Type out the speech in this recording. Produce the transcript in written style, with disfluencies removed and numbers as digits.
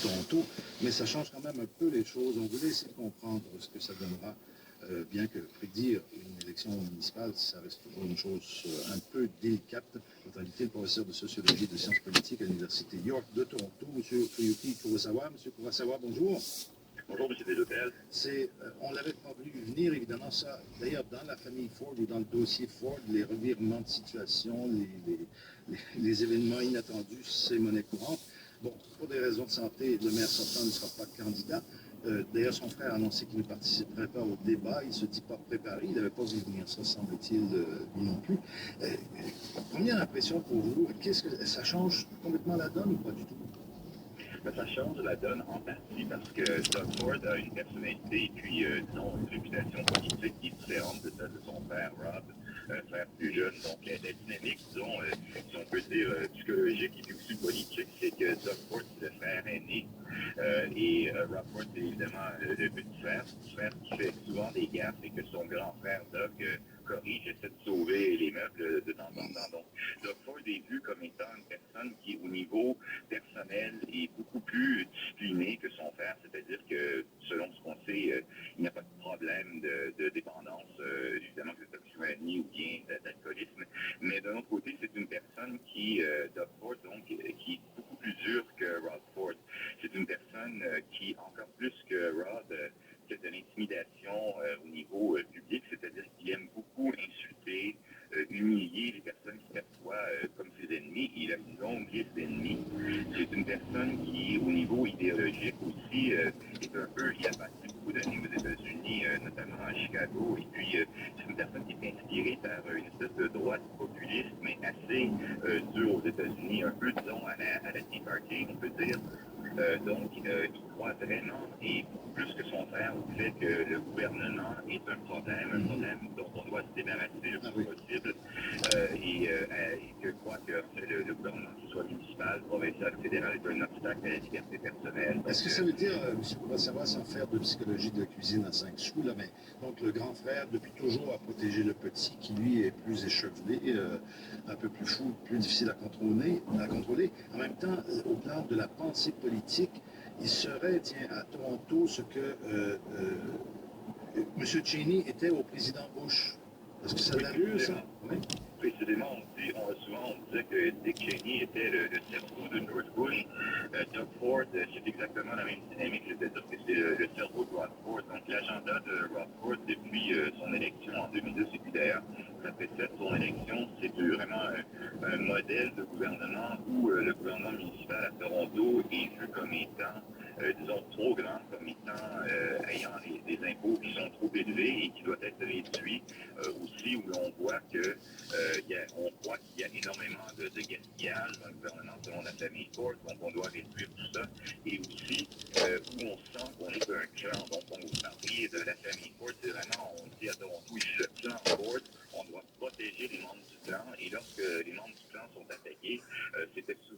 Toronto, mais ça change quand même un peu les choses. On voulait essayer de comprendre ce que ça donnera, bien que prédire une élection municipale, ça reste toujours une chose un peu délicate. Notre invité, le professeur de sociologie et de sciences politiques à l'Université York de Toronto, M. Fuyuki Kurosawa. M. Kurosawa, bonjour. Bonjour, M. Deschâtel. On l'avait pas vu venir, évidemment, ça. D'ailleurs, dans la famille Ford ou dans le dossier Ford, les revirements de situation, les événements inattendus, c'est monnaie courante. Bon, pour des raisons de santé, le maire sortant ne sera pas candidat. D'ailleurs, son frère a annoncé qu'il ne participerait pas au débat. Il ne se dit pas préparé. Il n'avait pas vu venir ça, semble-t-il, lui non plus. Première impression pour vous, qu'est-ce que ça change complètement la donne ou pas du tout? Ben, ça change la donne en partie parce que Doug Ford a une personnalité et puis, disons, une réputation politique qui est différente de celle de son frère Rob, frère plus jeune. Donc, la dynamique, disons, si on peut dire psychologique et puis aussi politique, c'est que Doug Ford, c'est le frère aîné et Rob Ford, c'est évidemment le petit frère qui fait souvent des gaffes et que son grand frère Doug corrige, essaie de sauver les meubles de temps en temps. Donc, Doug Ford est vu comme étant une personne qui, au niveau personnel, est beaucoup plus discipliné que son frère, c'est-à-dire que, selon ce qu'on sait, il n'y a pas de problème de dépendance, évidemment que de toxicomanie ou bien d'alcoolisme, mais d'un autre côté, c'est une personne qui, Doug Ford, donc, qui est beaucoup plus dure que Rod Ford. C'est une personne qui, encore plus que Rod, fait de l'intimidation au niveau public, c'est-à-dire qu'il aime beaucoup insulter, humilier les personnes qui perçoit comme ses ennemis. Il a une longue liste d'ennemis. C'est une personne qui, au niveau idéologique aussi, est un peu, il a passé beaucoup d'années aux États-Unis, notamment à Chicago, et puis c'est une personne qui est inspirée par une espèce de droite populiste, mais assez dure aux États-Unis, un peu, disons, à la Tea Party, on peut dire. Donc, il croit vraiment, et beaucoup plus que son frère, au fait que le gouvernement est un problème dont on doit se débarrasser le plus possible, et que croit que le gouvernement, que ce soit municipal, provincial, fédéral, est un obstacle à la liberté personnelle. Est-ce que ça veut dire, M. Kurosawa, sans faire de psychologie de cuisine à 5 sous, là, mais donc le grand frère, depuis toujours, a protégé le petit, qui lui est plus échevelé, un peu plus fou, plus difficile à contrôler. En même temps, au plan de la pensée politique, il serait, tiens, à Toronto, ce que M. Cheney était au président Bush. Est-ce que ça a l'allure, ça? Oui. Précisément, souvent on disait que Dick Cheney était le cerveau de George Bush. Doug Ford, c'est exactement la même dynamique, c'est-à-dire que c'est le cerveau de Rod Ford. Donc l'agenda de Rod Ford depuis son élection en 2002, et puis d'ailleurs, ça précède son élection, c'est vraiment un modèle de gouvernement où le gouvernement municipal à Toronto est vu comme étant, disons, trop grand, comme étant ayant des impôts qui sont trop élevés et qui doivent être réduits aussi, où l'on voit que on croit qu'il y a énormément de gaspillage dans le gouvernement selon la famille Ford, donc on doit réduire tout ça. Et aussi, où on sent qu'on est un clan. Donc, on vous parle de la famille Ford, c'est vraiment, on dit à Toronto, ils se